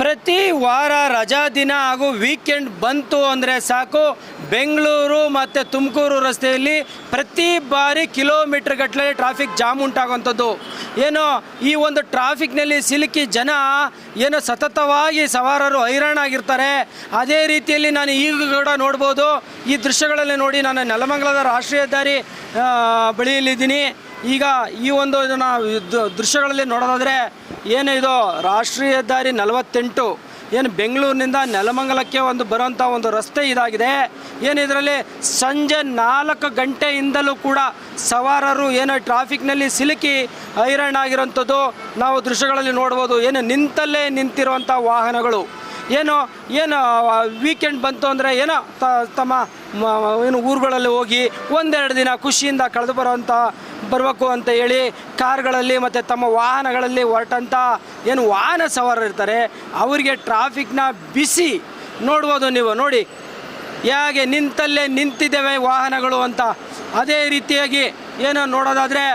ಪ್ರತಿ ವಾರ ರಜಾ ದಿನ ಹಾಗೂ ವೀಕೆಂಡ್ ಬಂತು ಅಂದರೆ ಸಾಕು, ಬೆಂಗಳೂರು ಮತ್ತು ತುಮಕೂರು ರಸ್ತೆಯಲ್ಲಿ ಪ್ರತಿ ಬಾರಿ ಕಿಲೋಮೀಟರ್ ಗಟ್ಟಲೆ ಟ್ರಾಫಿಕ್ ಜಾಮ್ ಉಂಟಾಗುವಂಥದ್ದು. ಏನೋ ಈ ಒಂದು ಟ್ರಾಫಿಕ್ನಲ್ಲಿ ಸಿಲುಕಿ ಜನ ಏನೋ ಸತತವಾಗಿ ಸವಾರರು ಹೈರಾಣಾಗಿರ್ತಾರೆ. ಅದೇ ರೀತಿಯಲ್ಲಿ ನಾನು ಈಗ ಕೂಡ ನೋಡ್ಬೋದು, ಈ ದೃಶ್ಯಗಳಲ್ಲಿ ನೋಡಿ, ನಾನು ನೆಲಮಂಗಲದ ರಾಷ್ಟ್ರೀಯ ಹೆದ್ದಾರಿ ಬಳಿಯಲ್ಲಿದ್ದೀನಿ. ಈಗ ಈ ಒಂದು ದೃಶ್ಯಗಳಲ್ಲಿ ನೋಡೋದಾದರೆ ಏನು ಇದು ರಾಷ್ಟ್ರೀಯ ಹೆದ್ದಾರಿ 48 ಏನು ಬೆಂಗಳೂರಿನಿಂದ ನೆಲಮಂಗಲಕ್ಕೆ ಬರುವಂಥ ಒಂದು ರಸ್ತೆ ಇದಾಗಿದೆ. ಏನು ಇದರಲ್ಲಿ ಸಂಜೆ 4 ಗಂಟೆಯಿಂದಲೂ ಕೂಡ ಸವಾರರು ಏನು ಟ್ರಾಫಿಕ್ನಲ್ಲಿ ಸಿಲುಕಿ ಹೈರಾಣಾಗಿರೋಂಥದ್ದು ನಾವು ದೃಶ್ಯಗಳಲ್ಲಿ ನೋಡ್ಬೋದು. ಏನು ನಿಂತಲ್ಲೇ ನಿಂತಿರುವಂಥ ವಾಹನಗಳು, ಏನು ವೀಕೆಂಡ್ ಬಂತು ಅಂದರೆ ಏನೋ ತಮ್ಮ ಏನು ಊರುಗಳಲ್ಲಿ ಹೋಗಿ ಒಂದೆರಡು ದಿನ ಖುಷಿಯಿಂದ ಕಳೆದು ಬರಬೇಕು ಅಂತ ಹೇಳಿ ಕಾರ್ಗಳಲ್ಲಿ ಮತ್ತು ತಮ್ಮ ವಾಹನಗಳಲ್ಲಿ ಹೊರಟಂಥ ಏನು ವಾಹನ ಸವಾರರು ಇರ್ತಾರೆ, ಅವರಿಗೆ ಟ್ರಾಫಿಕ್ನ ಬಿಸಿ ನೋಡ್ಬೋದು. ನೀವು ನೋಡಿ ಹೇಗೆ ನಿಂತಲ್ಲೇ ನಿಂತಿದ್ದೇವೆ ವಾಹನಗಳು ಅಂತ. ಅದೇ ರೀತಿಯಾಗಿ ಏನೋ ನೋಡೋದಾದರೆ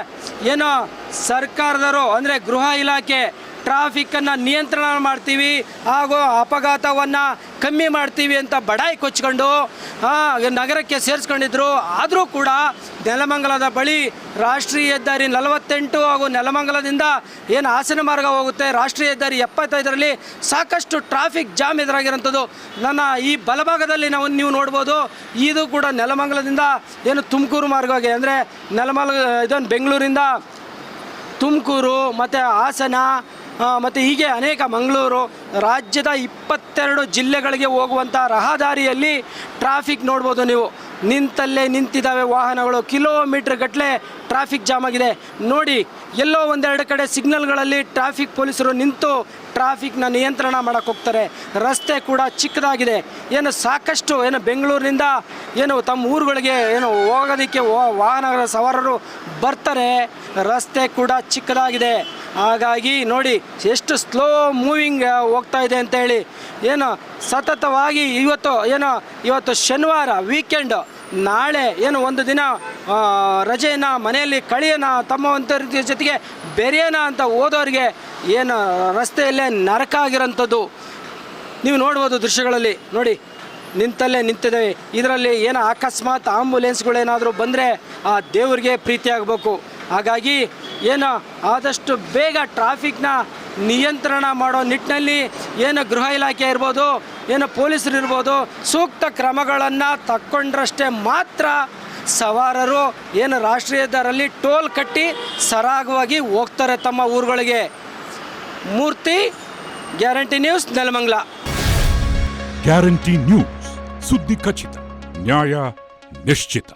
ಏನೋ ಸರ್ಕಾರದವರು ಅಂದರೆ ಗೃಹ ಇಲಾಖೆ ಟ್ರಾಫಿಕ್ಕನ್ನು ನಿಯಂತ್ರಣ ಮಾಡ್ತೀವಿ ಹಾಗೂ ಅಪಘಾತವನ್ನು ಕಮ್ಮಿ ಮಾಡ್ತೀವಿ ಅಂತ ಬಡಾಯಿ ಕೊಚ್ಕೊಂಡು ನಗರಕ್ಕೆ ಸೇರಿಸ್ಕೊಂಡಿದ್ರು. ಆದರೂ ಕೂಡ ನೆಲಮಂಗಲದ ಬಳಿ ರಾಷ್ಟ್ರೀಯ ಹೆದ್ದಾರಿ 48 ಹಾಗೂ ನೆಲಮಂಗಲದಿಂದ ಏನು ಹಾಸನ ಮಾರ್ಗ ಹೋಗುತ್ತೆ ರಾಷ್ಟ್ರೀಯ ಹೆದ್ದಾರಿ 75ರಲ್ಲಿ ಸಾಕಷ್ಟು ಟ್ರಾಫಿಕ್ ಜಾಮ್ ಎದುರಾಗಿರೋಂಥದ್ದು. ನನ್ನ ಈ ಬಲಭಾಗದಲ್ಲಿ ನೀವು ನೋಡ್ಬೋದು, ಇದು ಕೂಡ ನೆಲಮಂಗಲದಿಂದ ಏನು ತುಮಕೂರು ಮಾರ್ಗವಾಗಿ ಅಂದರೆ ಇದೊಂದು ಬೆಂಗಳೂರಿಂದ ತುಮಕೂರು ಮತ್ತು ಹಾಸನ ಮತ್ತು ಹೀಗೆ ಅನೇಕ ಮಂಗಳೂರು ರಾಜ್ಯದ 22 ಜಿಲ್ಲೆಗಳಿಗೆ ಹೋಗುವಂಥ ರಹದಾರಿಯಲ್ಲಿ ಟ್ರಾಫಿಕ್ ನೋಡ್ಬೋದು ನೀವು. ನಿಂತಲ್ಲೇ ನಿಂತಿದ್ದಾವೆ ವಾಹನಗಳು, ಕಿಲೋಮೀಟ್ರ್ ಗಟ್ಟಲೆ ಟ್ರಾಫಿಕ್ ಜಾಮ್ ಆಗಿದೆ. ನೋಡಿ, ಎಲ್ಲೋ ಒಂದೆರಡು ಕಡೆ ಸಿಗ್ನಲ್ಗಳಲ್ಲಿ ಟ್ರಾಫಿಕ್ ಪೊಲೀಸರು ನಿಂತು ಟ್ರಾಫಿಕ್ನ ನಿಯಂತ್ರಣ ಮಾಡೋಕ್ಕೆ ಹೋಗ್ತಾರೆ. ರಸ್ತೆ ಕೂಡ ಚಿಕ್ಕದಾಗಿದೆ. ಏನು ಸಾಕಷ್ಟು ಬೆಂಗಳೂರಿನಿಂದ ತಮ್ಮ ಊರುಗಳಿಗೆ ಹೋಗೋದಕ್ಕೆ ವಾಹನಗಳ ಸವಾರರು ಬರ್ತಾರೆ. ರಸ್ತೆ ಕೂಡ ಚಿಕ್ಕದಾಗಿದೆ. ಹಾಗಾಗಿ ನೋಡಿ ಎಷ್ಟು ಸ್ಲೋ ಮೂವಿಂಗ್ ಹೋಗ್ತಾ ಇದೆ ಅಂತೇಳಿ. ಸತತವಾಗಿ ಇವತ್ತು ಶನಿವಾರ ವೀಕೆಂಡ್, ನಾಳೆ ಒಂದು ದಿನ ರಜೆಯನ್ನು ಮನೆಯಲ್ಲಿ ಕಳೆಯೋಣ ತಮ್ಮ ಒಂದು ಜೊತೆಗೆ ಬೆರೆಯೋಣ ಅಂತ ಹೋದವ್ರಿಗೆ ರಸ್ತೆಯಲ್ಲೇ ನರಕ ಆಗಿರೋಂಥದ್ದು ನೀವು ನೋಡ್ಬೋದು ದೃಶ್ಯಗಳಲ್ಲಿ. ನೋಡಿ, ನಿಂತಲ್ಲೇ ನಿಂತಿದ್ದೇವೆ. ಇದರಲ್ಲಿ ಅಕಸ್ಮಾತ್ ಆಂಬುಲೆನ್ಸ್ಗಳೇನಾದರೂ ಬಂದರೆ ಆ ದೇವ್ರಿಗೆ ಪ್ರೀತಿ ಆಗಬೇಕು. ಹಾಗಾಗಿ ಆದಷ್ಟು ಬೇಗ ಟ್ರಾಫಿಕ್ನ ನಿಯಂತ್ರಣ ಮಾಡೋ ನಿಟ್ಟಿನಲ್ಲಿ ಗೃಹ ಇಲಾಖೆ ಇರ್ಬೋದು, ಪೊಲೀಸರು ಇರ್ಬೋದು, ಸೂಕ್ತ ಕ್ರಮಗಳನ್ನು ತಕ್ಕೊಂಡ್ರಷ್ಟೇ ಮಾತ್ರ ಸವಾರರು ರಾಷ್ಟ್ರೀಯ ಹೆದ್ದಾರಿಯಲ್ಲಿ ಟೋಲ್ ಕಟ್ಟಿ ಸರಾಗವಾಗಿ ಹೋಗ್ತಾರೆ ತಮ್ಮ ಊರುಗಳಿಗೆ. Murthy, guarantee news, Nelamangala. Guarantee news, ಸುದ್ದಿ ಖಚಿತ, ನ್ಯಾಯ ನಿಶ್ಚಿತ.